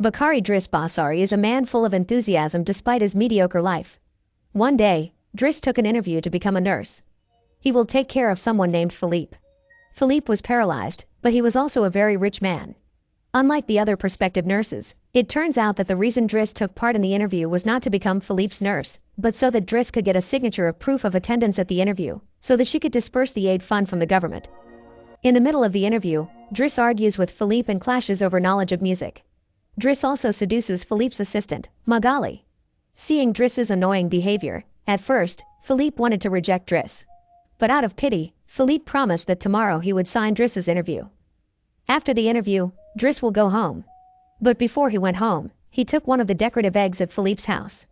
Bakari Driss Basari is a man full of enthusiasm despite his mediocre life. One day, Driss took an interview to become a nurse. He will take care of someone named Philippe. Philippe was paralyzed, but he was also a very rich man. Unlike the other prospective nurses, it turns out that the reason Driss took part in the interview was not to become Philippe's nurse, but so that Driss could get a signature of proof of attendance at the interview, so that she could disperse the aid fund from the government. In the middle of the interview, Driss argues with Philippe and clashes over knowledge of music. Driss also seduces Philippe's assistant, Magali. Seeing Driss's annoying behavior, at first, Philippe wanted to reject Driss. But out of pity, Philippe promised that tomorrow he would sign Driss's interview. After the interview, Driss will go home. But before he went home, he took one of the decorative eggs at Philippe's house.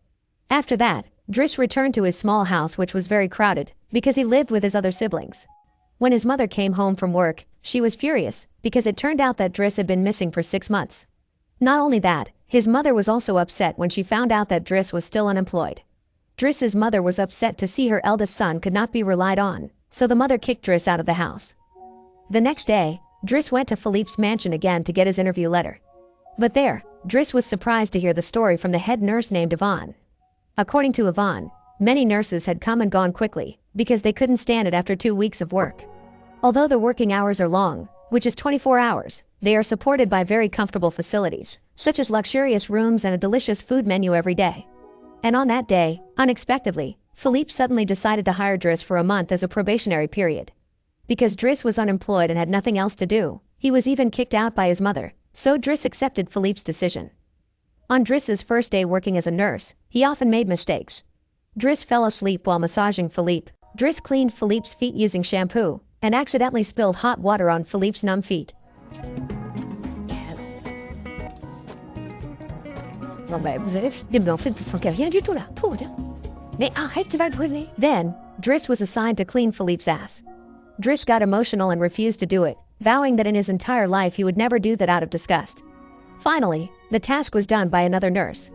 After that, Driss returned to his small house, which was very crowded, because he lived with his other siblings. When his mother came home from work, she was furious, because it turned out that Driss had been missing for 6 months. Not only that, his mother was also upset when she found out that Driss was still unemployed. Driss's mother was upset to see her eldest son could not be relied on, so the mother kicked Driss out of the house. The next day, Driss went to Philippe's mansion again to get his interview letter. But there, Driss was surprised to hear the story from the head nurse named Yvonne. According to Yvonne, many nurses had come and gone quickly, because they couldn't stand it after 2 weeks of work. Although the working hours are long, which is 24 hours, they are supported by very comfortable facilities, such as luxurious rooms and a delicious food menu every day. And on that day, unexpectedly, Philippe suddenly decided to hire Driss for a month as a probationary period. Because Driss was unemployed and had nothing else to do, he was even kicked out by his mother, so Driss accepted Philippe's decision. On Driss's first day working as a nurse, he often made mistakes. Driss fell asleep while massaging Philippe. Driss cleaned Philippe's feet using shampoo, and accidentally spilled hot water on Philippe's numb feet. Non bah vous avez... Mais en fait vous sentez rien du tout là, tout rien. Mais arrête, tu vas le brûler. Then, Driss was assigned to clean Philippe's ass. Driss got emotional and refused to do it, vowing that in his entire life he would never do that out of disgust. Finally, the task was done by another nurse.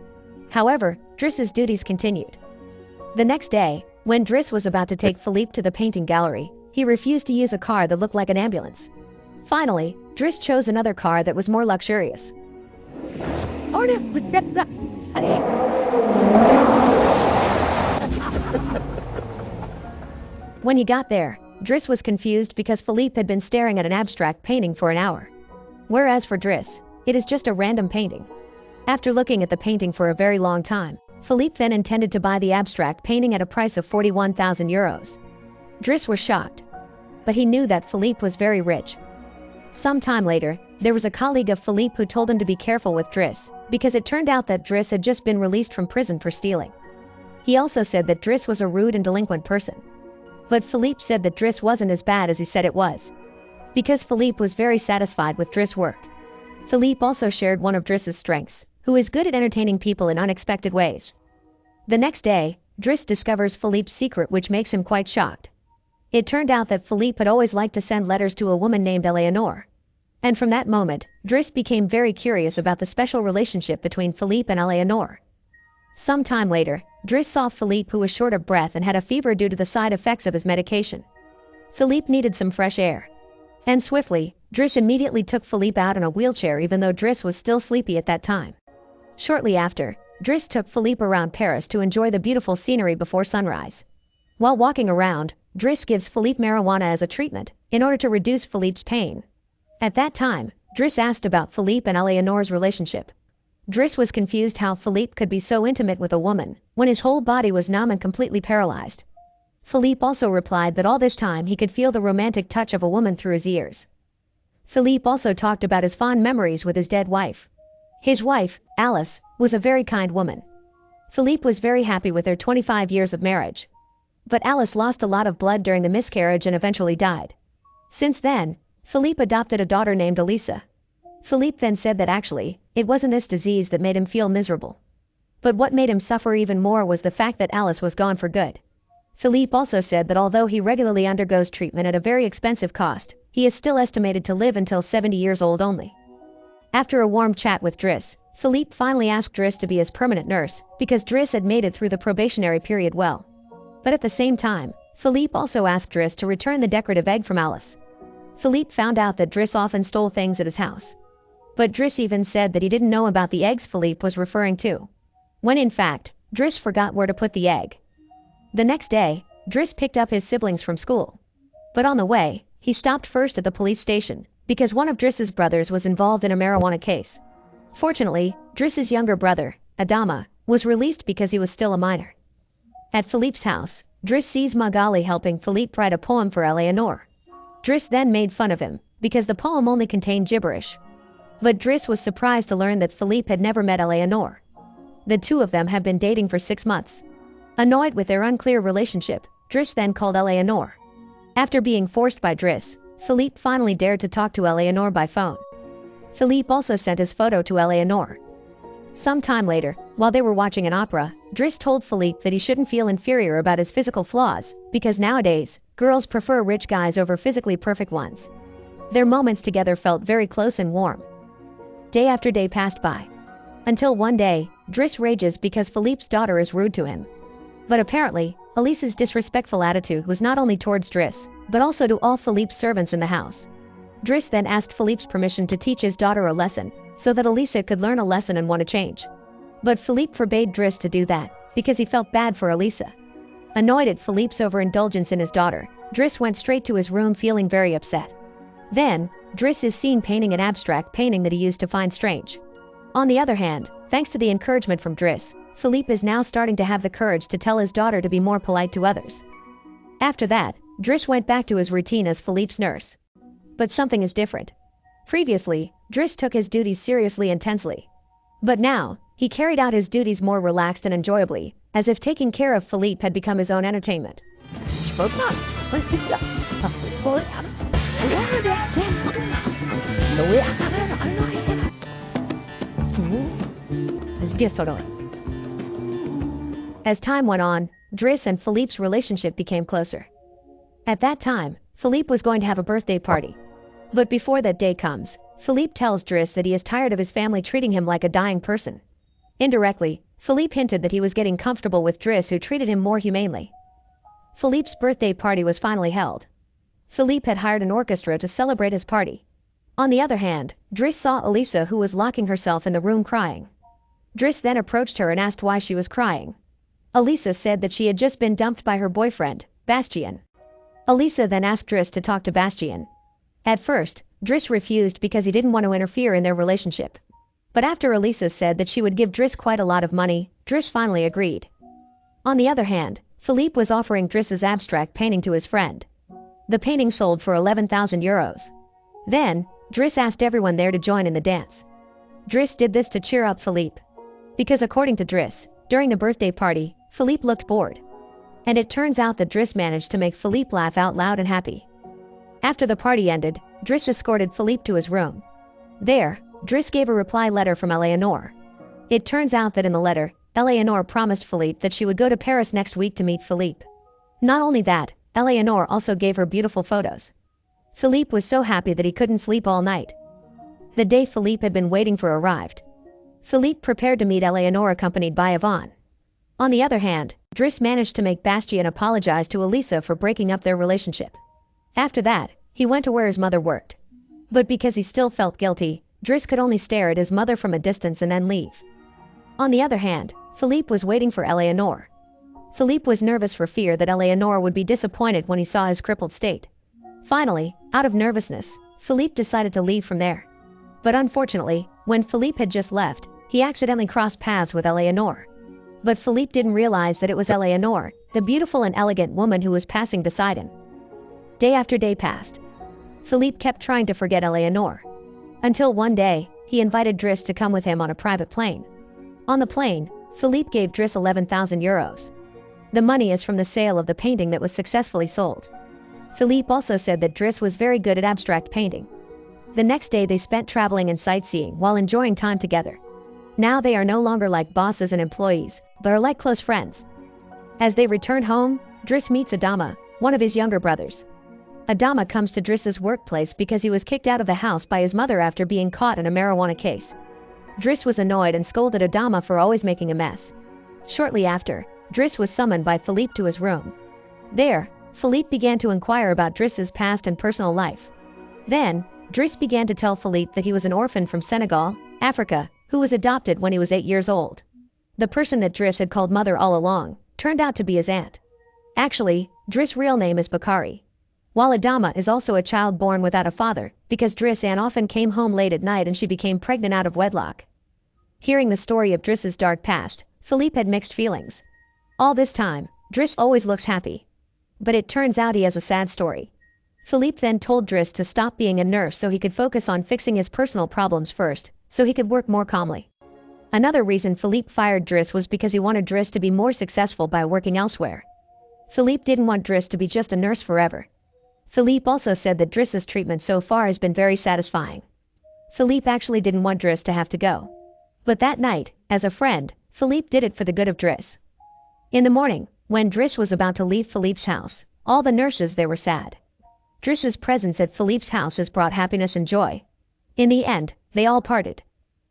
However, Driss's duties continued. The next day, when Driss was about to take Philippe to the painting gallery, he refused to use a car that looked like an ambulance. Finally, Driss chose another car that was more luxurious. When he got there, Driss was confused because Philippe had been staring at an abstract painting for an hour. Whereas for Driss, it is just a random painting. After looking at the painting for a very long time, Philippe then intended to buy the abstract painting at a price of 41,000 euros. Driss was shocked. But he knew that Philippe was very rich. Some time later, there was a colleague of Philippe who told him to be careful with Driss, because it turned out that Driss had just been released from prison for stealing. He also said that Driss was a rude and delinquent person. But Philippe said that Driss wasn't as bad as he said it was. Because Philippe was very satisfied with Driss' work. Philippe also shared one of Driss's strengths, who is good at entertaining people in unexpected ways. The next day, Driss discovers Philippe's secret, which makes him quite shocked. It turned out that Philippe had always liked to send letters to a woman named Eleanor. And from that moment, Driss became very curious about the special relationship between Philippe and Eleanor. Some time later, Driss saw Philippe, who was short of breath and had a fever due to the side effects of his medication. Philippe needed some fresh air. And swiftly, Driss immediately took Philippe out in a wheelchair, even though Driss was still sleepy at that time. Shortly after, Driss took Philippe around Paris to enjoy the beautiful scenery before sunrise. While walking around, Driss gives Philippe marijuana as a treatment, in order to reduce Philippe's pain. At that time, Driss asked about Philippe and Eleanor's relationship. Driss was confused how Philippe could be so intimate with a woman, when his whole body was numb and completely paralyzed. Philippe also replied that all this time he could feel the romantic touch of a woman through his ears. Philippe also talked about his fond memories with his dead wife. His wife, Alice, was a very kind woman. Philippe was very happy with their 25 years of marriage. But Alice lost a lot of blood during the miscarriage and eventually died. Since then, Philippe adopted a daughter named Elisa. Philippe then said that actually, it wasn't this disease that made him feel miserable. But what made him suffer even more was the fact that Alice was gone for good. Philippe also said that although he regularly undergoes treatment at a very expensive cost, he is still estimated to live until 70 years old only. After a warm chat with Driss, Philippe finally asked Driss to be his permanent nurse, because Driss had made it through the probationary period well. But at the same time, Philippe also asked Driss to return the decorative egg from Alice. Philippe found out that Driss often stole things at his house. But Driss even said that he didn't know about the eggs Philippe was referring to, when in fact, Driss forgot where to put the egg. The next day, Driss picked up his siblings from school. But on the way, he stopped first at the police station, because one of Driss's brothers was involved in a marijuana case. Fortunately, Driss's younger brother, Adama, was released because he was still a minor. At Philippe's house, Driss sees Magali helping Philippe write a poem for Eleanor. Driss then made fun of him, because the poem only contained gibberish. But Driss was surprised to learn that Philippe had never met Eleanor. The two of them have been dating for 6 months. Annoyed with their unclear relationship, Driss then called Eleanor. After being forced by Driss, Philippe finally dared to talk to Eleanor by phone. Philippe also sent his photo to Eleanor. Some time later, while they were watching an opera, Driss told Philippe that he shouldn't feel inferior about his physical flaws, because nowadays, girls prefer rich guys over physically perfect ones. Their moments together felt very close and warm. Day after day passed by. Until one day, Driss rages because Philippe's daughter is rude to him. But apparently, Elisa's disrespectful attitude was not only towards Driss, but also to all Philippe's servants in the house. Driss then asked Philippe's permission to teach his daughter a lesson, so that Elisa could learn a lesson and want to change. But Philippe forbade Driss to do that, because he felt bad for Elisa. Annoyed at Philippe's overindulgence in his daughter, Driss went straight to his room feeling very upset. Then, Driss is seen painting an abstract painting that he used to find strange. On the other hand, thanks to the encouragement from Driss, Philippe is now starting to have the courage to tell his daughter to be more polite to others. After that, Driss went back to his routine as Philippe's nurse. But something is different. Previously, Driss took his duties seriously and intensely. But now, he carried out his duties more relaxed and enjoyably, as if taking care of Philippe had become his own entertainment. As time went on, Driss and Philippe's relationship became closer. At that time, Philippe was going to have a birthday party. But before that day comes, Philippe tells Driss that he is tired of his family treating him like a dying person. Indirectly, Philippe hinted that he was getting comfortable with Driss, who treated him more humanely. Philippe's birthday party was finally held. Philippe had hired an orchestra to celebrate his party. On the other hand, Driss saw Elisa, who was locking herself in the room crying. Driss then approached her and asked why she was crying. Elisa said that she had just been dumped by her boyfriend, Bastien. Elisa then asked Driss to talk to Bastien. At first, Driss refused because he didn't want to interfere in their relationship. But after Elisa said that she would give Driss quite a lot of money, Driss finally agreed. On the other hand, Philippe was offering Driss's abstract painting to his friend. The painting sold for 11,000 euros. Then, Driss asked everyone there to join in the dance. Driss did this to cheer up Philippe. Because according to Driss, during the birthday party, Philippe looked bored. And it turns out that Driss managed to make Philippe laugh out loud and happy. After the party ended, Driss escorted Philippe to his room. There, Driss gave a reply letter from Eleanor. It turns out that in the letter, Eleanor promised Philippe that she would go to Paris next week to meet Philippe. Not only that, Eleanor also gave her beautiful photos. Philippe was so happy that he couldn't sleep all night. The day Philippe had been waiting for arrived. Philippe prepared to meet Eleanor accompanied by Yvonne. On the other hand, Driss managed to make Bastien apologize to Elisa for breaking up their relationship. After that, he went to where his mother worked. But because he still felt guilty, Driss could only stare at his mother from a distance and then leave. On the other hand, Philippe was waiting for Eleanor. Philippe was nervous for fear that Eleanor would be disappointed when he saw his crippled state. Finally, out of nervousness, Philippe decided to leave from there. But unfortunately, when Philippe had just left, he accidentally crossed paths with Eleanor. But Philippe didn't realize that it was Eleanor, the beautiful and elegant woman who was passing beside him. Day after day passed. Philippe kept trying to forget Eleanor. Until one day, he invited Driss to come with him on a private plane. On the plane, Philippe gave Driss 11,000 euros. The money is from the sale of the painting that was successfully sold. Philippe also said that Driss was very good at abstract painting. The next day they spent traveling and sightseeing while enjoying time together. Now they are no longer like bosses and employees, but are like close friends. As they return home, Driss meets Adama, one of his younger brothers. Adama comes to Driss's workplace because he was kicked out of the house by his mother after being caught in a marijuana case. Driss was annoyed and scolded Adama for always making a mess. Shortly after, Driss was summoned by Philippe to his room. There, Philippe began to inquire about Driss's past and personal life. Then, Driss began to tell Philippe that he was an orphan from Senegal, Africa, who was adopted when he was 8 years old. The person that Driss had called mother all along turned out to be his aunt. Actually, Driss' real name is Bakari, while Adama is also a child born without a father because Driss' aunt often came home late at night and she became pregnant out of wedlock. Hearing the story of Driss's dark past, Philippe had mixed feelings. All this time, Driss always looks happy. But it turns out he has a sad story. Philippe then told Driss to stop being a nurse so he could focus on fixing his personal problems first, so he could work more calmly. Another reason Philippe fired Driss was because he wanted Driss to be more successful by working elsewhere. Philippe didn't want Driss to be just a nurse forever. Philippe also said that Driss's treatment so far has been very satisfying. Philippe actually didn't want Driss to have to go. But that night, as a friend, Philippe did it for the good of Driss. In the morning, when Driss was about to leave Philippe's house, all the nurses there were sad. Driss's presence at Philippe's house has brought happiness and joy. In the end, they all parted.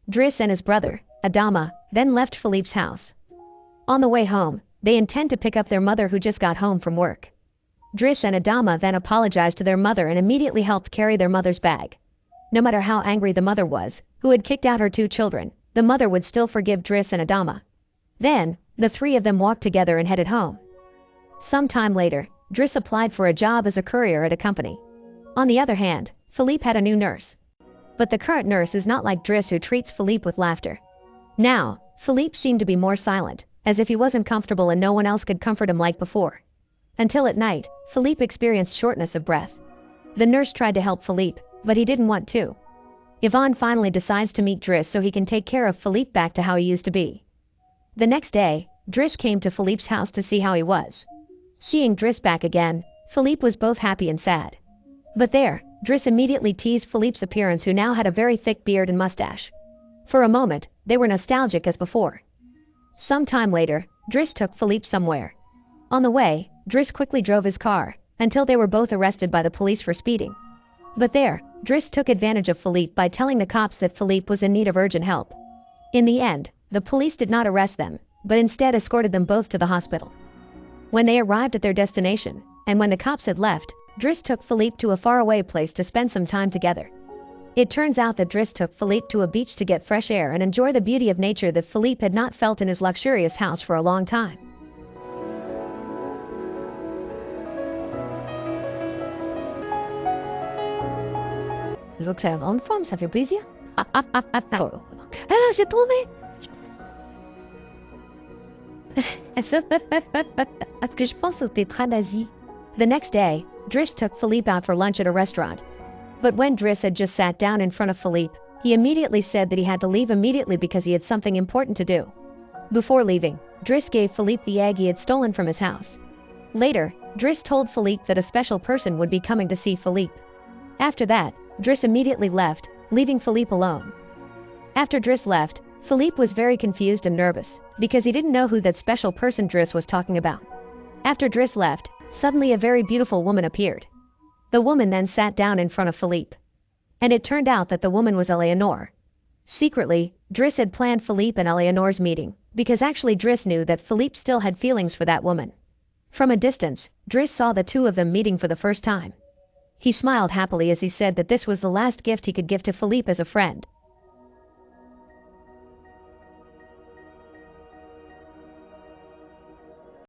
Driss and his brother, Adama, then left Philippe's house. On the way home, they intend to pick up their mother who just got home from work. Driss and Adama then apologized to their mother and immediately helped carry their mother's bag. No matter how angry the mother was, who had kicked out her 2 children, the mother would still forgive Driss and Adama. Then, the 3 of them walked together and headed home. Some time later, Driss applied for a job as a courier at a company. On the other hand, Philippe had a new nurse. But the current nurse is not like Driss, who treats Philippe with laughter. Now, Philippe seemed to be more silent, as if he wasn't comfortable and no one else could comfort him like before. Until at night, Philippe experienced shortness of breath. The nurse tried to help Philippe, but he didn't want to. Yvonne finally decides to meet Driss so he can take care of Philippe back to how he used to be. The next day, Driss came to Philippe's house to see how he was. Seeing Driss back again, Philippe was both happy and sad. But there, Driss immediately teased Philippe's appearance, who now had a very thick beard and mustache. For a moment, they were nostalgic as before. Some time later, Driss took Philippe somewhere. On the way, Driss quickly drove his car, until they were both arrested by the police for speeding. But there, Driss took advantage of Philippe by telling the cops that Philippe was in need of urgent help. In the end, the police did not arrest them, but instead escorted them both to the hospital. When they arrived at their destination, and when the cops had left, Driss took Philippe to a faraway place to spend some time together. It turns out that Driss took Philippe to a beach to get fresh air and enjoy the beauty of nature that Philippe had not felt in his luxurious house for a long time. Je vois que c'est la grande forme, ça fait plaisir. Ah, j'ai trouvé. Est-ce que je pense au tétra nazi? The next day, Driss took Philippe out for lunch at a restaurant. But when Driss had just sat down in front of Philippe, he immediately said that he had to leave immediately because he had something important to do. Before leaving, Driss gave Philippe the egg he had stolen from his house. Later, Driss told Philippe that a special person would be coming to see Philippe. After that, Driss immediately left, leaving Philippe alone. After Driss left, Philippe was very confused and nervous, because he didn't know who that special person Driss was talking about. After Driss left, suddenly a very beautiful woman appeared. The woman then sat down in front of Philippe. And it turned out that the woman was Eleanor. Secretly, Driss had planned Philippe and Eleanor's meeting, because actually Driss knew that Philippe still had feelings for that woman. From a distance, Driss saw the 2 of them meeting for the first time. He smiled happily as he said that this was the last gift he could give to Philippe as a friend.